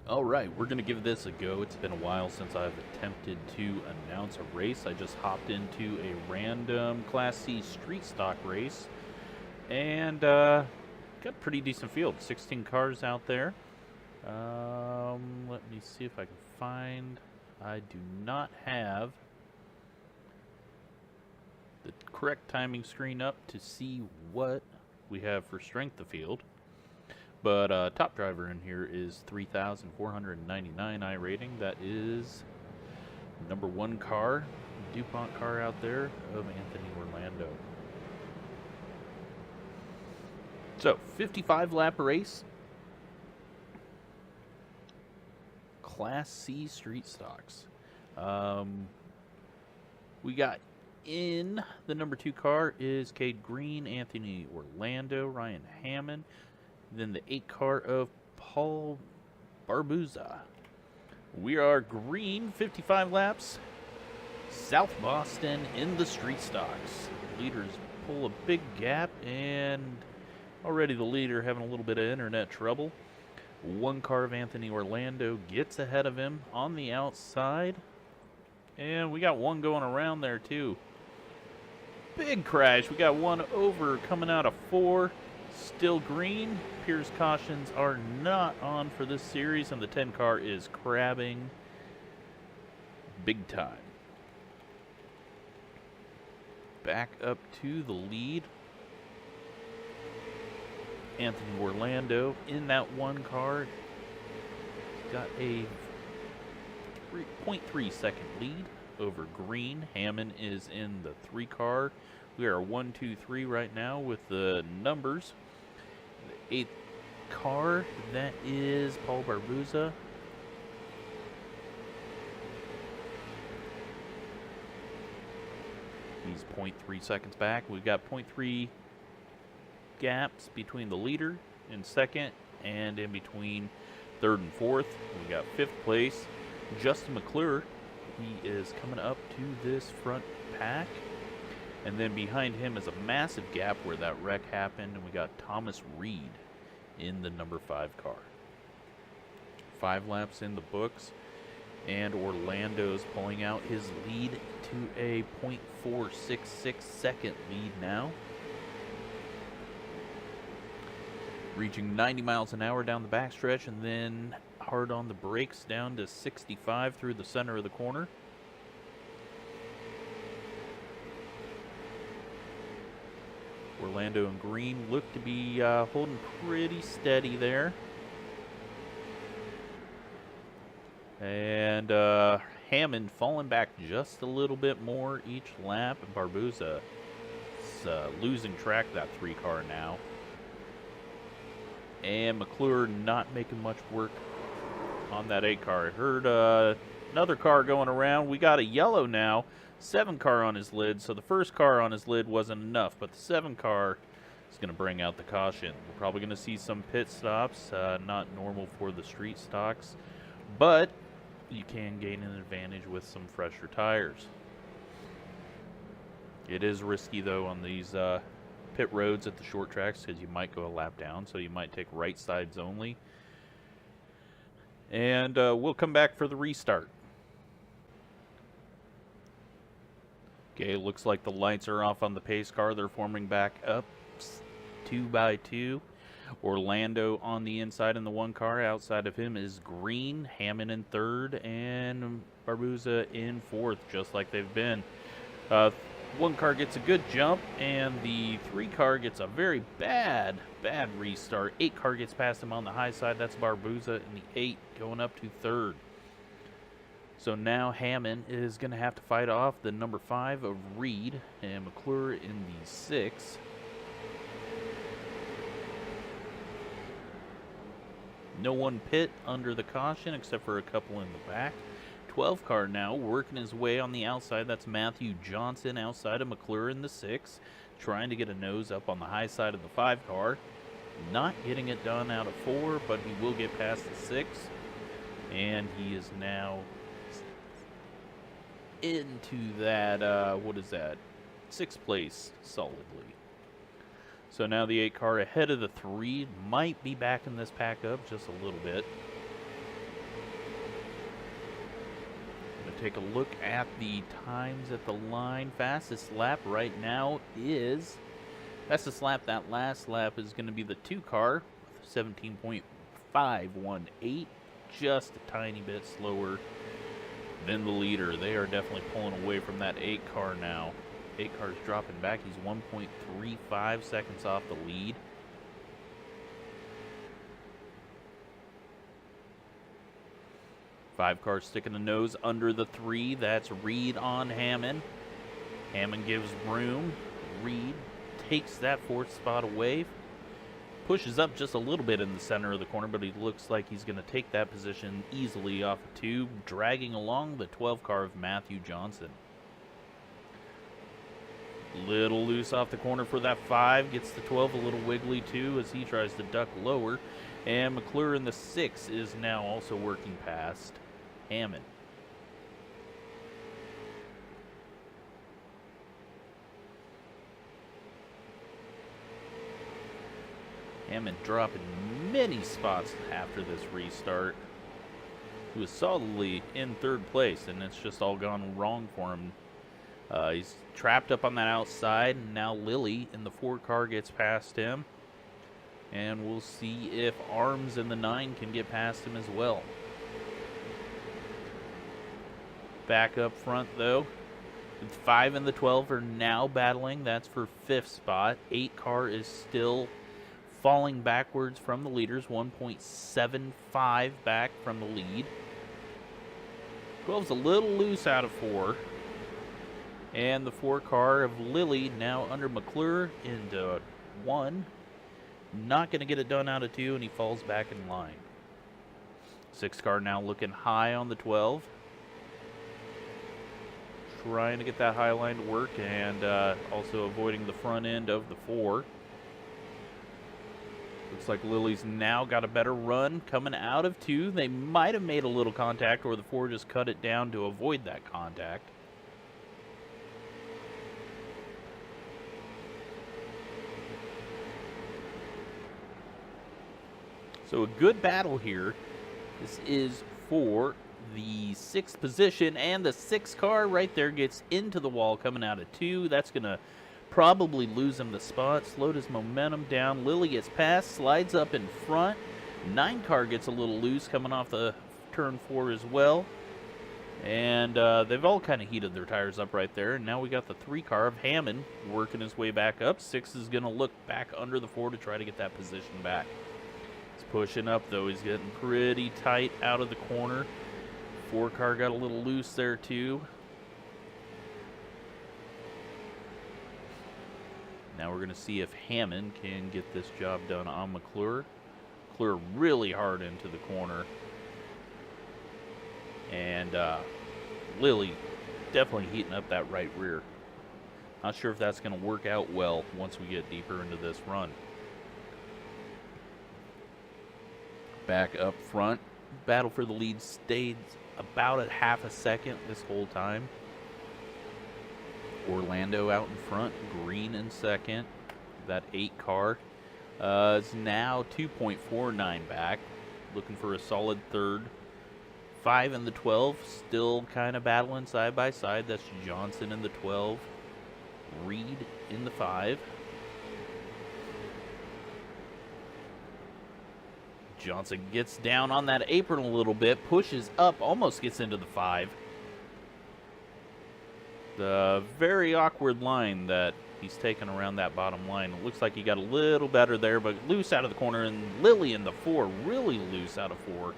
All right, we're going to give this a go. It's been a while since I've attempted to announce a race. I just hopped into a random Class C street stock race and got a pretty decent field. 16 cars out there. Let me see if I can find. I do not have the correct timing screen up to see what we have for strength of field. But top driver in here is 3,499 I rating. That is number one car, DuPont car out there of Anthony Orlando. So 55 lap race, Class C street stocks. We got in the number two car is Cade Green, Anthony Orlando, Ryan Hammond. Then the 8 car of Paul Barbuza. We are green, 55 laps. South Boston in the street stocks. Leaders pull a big gap, and already the leader having a little bit of internet trouble. 1 car of Anthony Orlando gets ahead of him on the outside. And we got one going around there too. Big crash. We got one over coming out of 4. Still green. Pierce cautions are not on for this series, and the 10 car is crabbing big time. Back up to the lead. Anthony Orlando in that 1 car. Got a 0.3 second lead over green. Hammond is in the 3 car. We are 1, 2, 3 right now with the numbers. The 8th car, that is Paul Barbuza. He's 0.3 seconds back. We've got 0.3 gaps between the leader and second, and in between third and fourth. We got 5th place, Justin McClure. He is coming up to this front pack. And then behind him is a massive gap where that wreck happened, and we got Thomas Reed in the number 5 car. 5 laps in the books, and Orlando's pulling out his lead to a 0.466 second lead now. Reaching 90 miles an hour down the backstretch, and then hard on the brakes down to 65 through the center of the corner. Orlando and Green look to be holding pretty steady there. And Hammond falling back just a little bit more each lap. And Barbuza is losing track of that 3 car now. And McClure not making much work on that 8 car. I heard another car going around. We got a yellow now. 7 car on his lid, so the first car on his lid wasn't enough, but the 7 car is going to bring out the caution. We're probably going to see some pit stops, not normal for the street stocks, but you can gain an advantage with some fresher tires. It is risky, though, on these pit roads at the short tracks because you might go a lap down, so you might take right sides only. And we'll come back for the restart. Okay, looks like the lights are off on the pace car. They're forming back up 2 by 2. Orlando on the inside in the 1 car. Outside of him is Green, Hammond in 3rd, and Barbuza in 4th, just like they've been. 1 car gets a good jump, and the 3 car gets a very bad restart. 8 car gets past him on the high side. That's Barbuza in the 8, going up to 3rd. So now Hammond is going to have to fight off the number 5 of Reed and McClure in the 6. No one pit under the caution except for a couple in the back. 12 car now working his way on the outside. That's Matthew Johnson outside of McClure in the 6. Trying to get a nose up on the high side of the 5 car. Not getting it done out of 4, but he will get past the 6. And he is now into that, what is that, 6th place solidly. So now the 8 car ahead of the 3 might be backing this pack up just a little bit. take a look at the times at the line. Fastest lap right now is... Fastest lap, that last lap, is going to be the 2 car, 17.518. Just a tiny bit slower than the leader. They are definitely pulling away from that 8 car now. 8 car's dropping back. He's 1.35 seconds off the lead. Five cars sticking the nose under the 3. That's Reed on Hammond. Hammond gives room. Reed takes that 4th spot away. Pushes up just a little bit in the center of the corner, but he looks like he's going to take that position easily off of 2, dragging along the 12 car of Matthew Johnson. Little loose off the corner for that 5. Gets the 12 a little wiggly too as he tries to duck lower. And McClure in the 6 is now also working past Hammond. Hammond dropping many spots after this restart. He was solidly in 3rd place, and it's just all gone wrong for him. He's trapped up on that outside, and now Lilly in the 4 car gets past him. And we'll see if Arms in the 9 can get past him as well. Back up front, though. The 5 and the 12 are now battling. That's for 5th spot. 8 car is still falling backwards from the leaders. 1.75 back from the lead. 12's a little loose out of 4. And the 4 car of Lilly now under McClure into 1. Not going to get it done out of 2, and he falls back in line. 6 car now looking high on the 12. Trying to get that high line to work, and also avoiding the front end of the 4. Looks like Lilly's now got a better run coming out of 2. They might have made a little contact, or the 4 just cut it down to avoid that contact. So a good battle here. This is for the 6th position, and the 6 car right there gets into the wall coming out of 2. That's going to probably lose him the spot, slowed his momentum down. Lilly gets past, slides up in front. 9 car gets a little loose coming off the turn 4 as well. And they've all kind of heated their tires up right there. And now we got the 3 car of Hammond working his way back up. 6 is going to look back under the 4 to try to get that position back. He's pushing up, though. He's getting pretty tight out of the corner. 4 car got a little loose there, too. Now we're going to see if Hammond can get this job done on McClure. McClure really hard into the corner. And Lilly definitely heating up that right rear. Not sure if that's going to work out well once we get deeper into this run. Back up front. Battle for the lead stayed about a half a second this whole time. Orlando out in front, Green in second. That 8 car is now 2.49 back, looking for a solid 3rd. 5 and the 12 still kind of battling side by side. That's Johnson in the 12, Reed in the 5. Johnson gets down on that apron a little bit, pushes up, almost gets into the 5. The very awkward line that he's taken around that bottom line. It looks like he got a little better there, but loose out of the corner. And Lilly in the 4, really loose out of 4.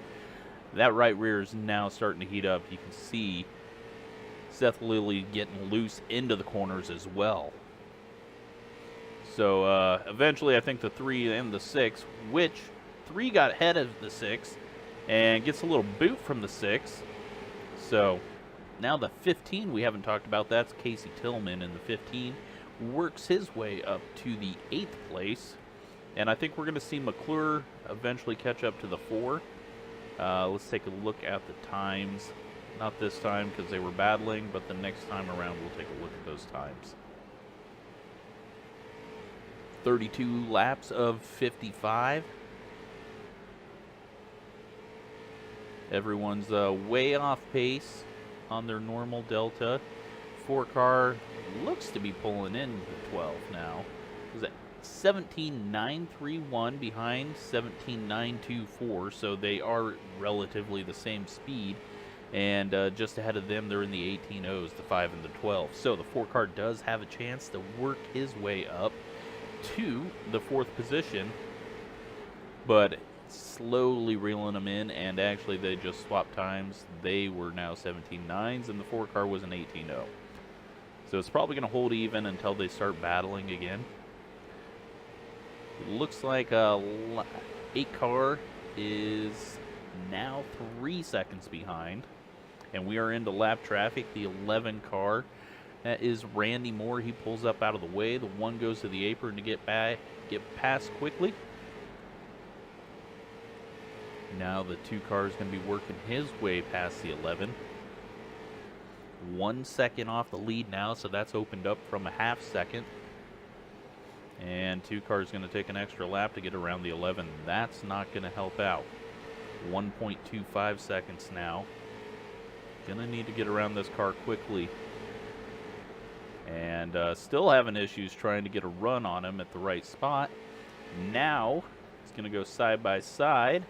That right rear is now starting to heat up. You can see Seth Lilly getting loose into the corners as well. So eventually I think the 3 and the 6, which 3 got ahead of the 6 and gets a little boot from the 6. So now the 15 we haven't talked about, that's Casey Tillman in the 15. Works his way up to the 8th place. And I think we're going to see McClure eventually catch up to the 4. Let's take a look at the times. Not this time because they were battling, but the next time around we'll take a look at those times. 32 laps of 55. Everyone's way off pace. on their normal delta. 4 car looks to be pulling in the 12 now. Is that 17.931 behind 17.924, so they are relatively the same speed. And just ahead of them, they're in the 18.0s, the 5 and the 12. So the 4 car does have a chance to work his way up to the 4th position, but slowly reeling them in, and actually they just swapped times. They were now 17.9s, and the 4 car was an 18.0. So it's probably going to hold even until they start battling again. It looks like 8 car is now 3 seconds behind, and we are into lap traffic. The 11 car, that is Randy Moore. He pulls up out of the way. The 1 goes to the apron to get past quickly. Now the 2 car is going to be working his way past the 11. 1 second off the lead now, so that's opened up from a half second. And 2 cars going to take an extra lap to get around the 11. That's not going to help out. 1.25 seconds now. Gonna need to get around this car quickly. And still having issues trying to get a run on him at the right spot. Now it's gonna go side by side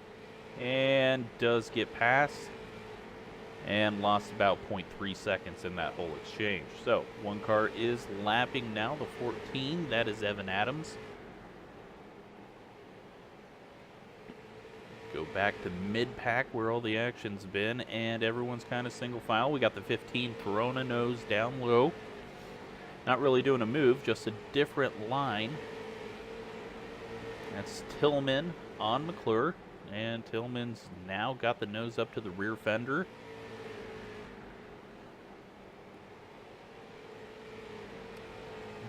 and does get past and lost about 0.3 seconds in that whole exchange. So 1 car is lapping now, the 14. That is Evan Adams. Go back to mid-pack where all the action's been, and everyone's kind of single file. We got the 15 Corona nose down low. Not really doing a move, just a different line. That's Tillman on McClure, and Tillman's now got the nose up to the rear fender.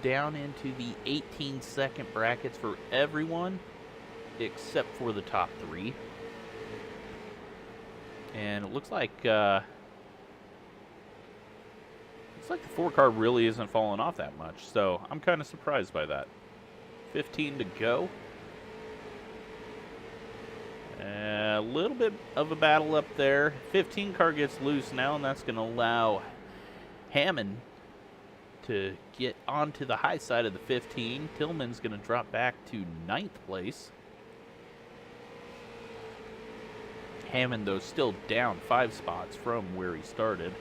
Down into the 18-second brackets for everyone, except for the top 3. And it looks like the 4 car really isn't falling off that much, so I'm kind of surprised by that. 15 to go. A little bit of a battle up there. 15 car gets loose now, and that's going to allow Hammond to get onto the high side of the 15. Tillman's going to drop back to 9th place. Hammond, though, still down 5 spots from where he started.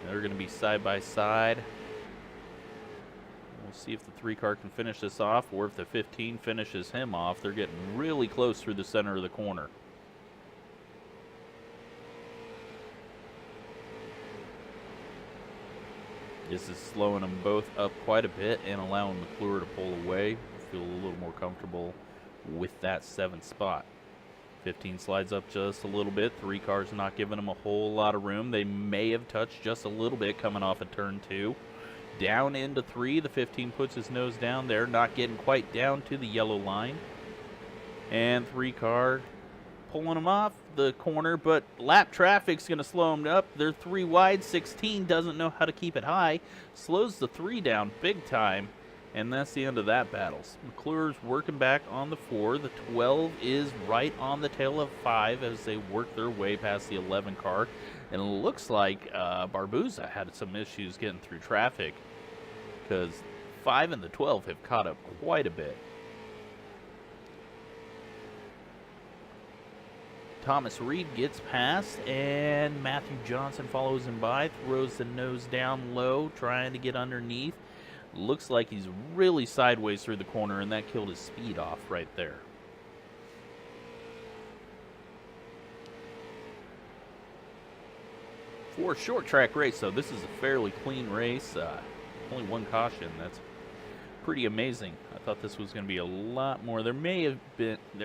And they're going to be side by side. We'll see if the 3 car can finish this off, or if the 15 finishes him off. They're getting really close through the center of the corner. This is slowing them both up quite a bit and allowing McClure to pull away. Feel a little more comfortable with that 7th spot. 15 slides up just a little bit. 3 cars not giving them a whole lot of room. They may have touched just a little bit coming off of turn 2. Down into 3. The 15 puts his nose down there, not getting quite down to the yellow line. And 3 car pulling them off the corner, but lap traffic's going to slow them up. They're 3 wide. 16 doesn't know how to keep it high. Slows the 3 down big time. And that's the end of that battle. McClure's working back on the 4. The 12 is right on the tail of 5 as they work their way past the 11 car. And it looks like Barbuza had some issues getting through traffic, because 5 and the 12 have caught up quite a bit. Thomas Reed gets past, and Matthew Johnson follows him by, throws the nose down low, trying to get underneath. Looks like he's really sideways through the corner, and that killed his speed off right there. For a short track race, though, this is a fairly clean race. Only 1 caution. That's pretty amazing. I thought this was going to be a lot more. There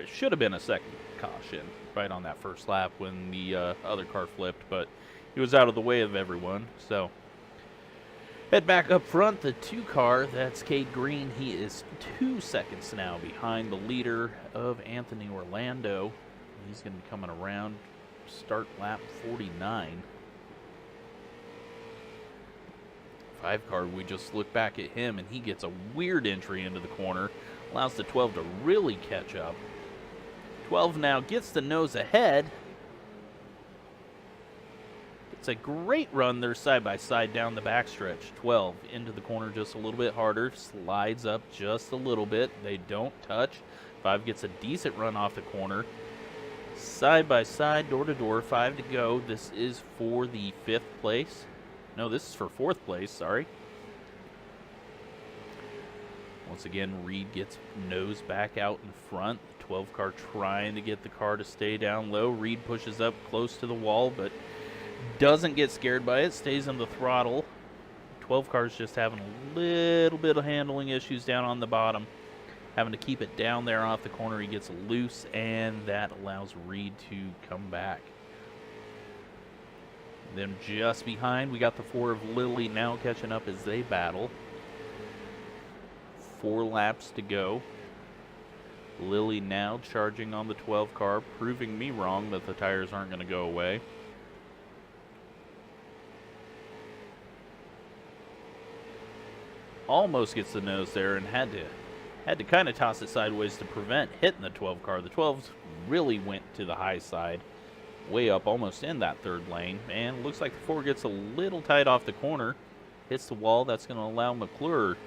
should have been a 2nd caution right on that first lap when the other car flipped, but he was out of the way of everyone, so... Head back up front, the 2 car, that's Cade Green. He is 2 seconds now behind the leader of Anthony Orlando. He's going to be coming around, start lap 49. 5 car, we just look back at him, and he gets a weird entry into the corner. Allows the 12 to really catch up. 12 now gets the nose ahead. gets a great run there side by side down the backstretch. 12 into the corner just a little bit harder, slides up just a little bit. They don't touch. 5 gets a decent run off the corner. Side by side, door to door, 5 to go. This is for the 5th place. No, this is for 4th place, sorry. Once again, Reed gets nose back out in front. The 12 car trying to get the car to stay down low. Reed pushes up close to the wall, but doesn't get scared by it. Stays on the throttle. 12 car's just having a little bit of handling issues down on the bottom. Having to keep it down there off the corner. He gets loose, and that allows Reed to come back. Then just behind, we got the 4 of Lily now catching up as they battle. 4 laps to go. Lily now charging on the 12 car, proving me wrong that the tires aren't going to go away. Almost gets the nose there and had to kind of toss it sideways to prevent hitting the 12 car. The 12s really went to the high side, way up almost in that 3rd lane, and looks like the 4 gets a little tight off the corner, hits the wall. That's going to allow McClure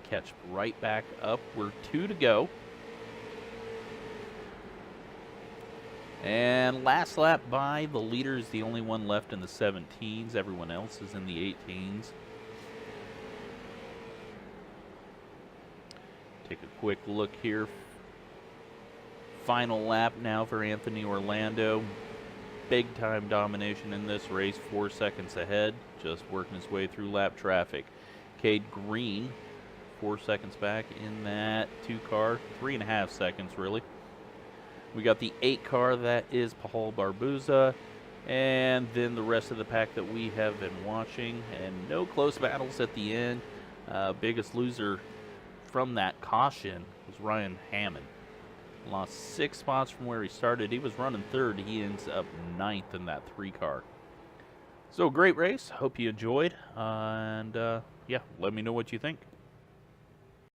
catch right back up. We're 2 to go. And last lap by, the leader is the only one left in the 17s. Everyone else is in the 18s. Take a quick look here. Final lap now for Anthony Orlando. Big time domination in this race, 4 seconds ahead, just working his way through lap traffic. Cade Green, 4 seconds back in that 2 car, 3.5 seconds really. We got the 8 car, that is Paul Barbuza, and then the rest of the pack that we have been watching, and no close battles at the end. Biggest loser from that caution was Ryan Hammond. Lost 6 spots from where he started. He was running 3rd. He ends up 9th in that 3 car. So great race. Hope you enjoyed. And yeah, let me know what you think.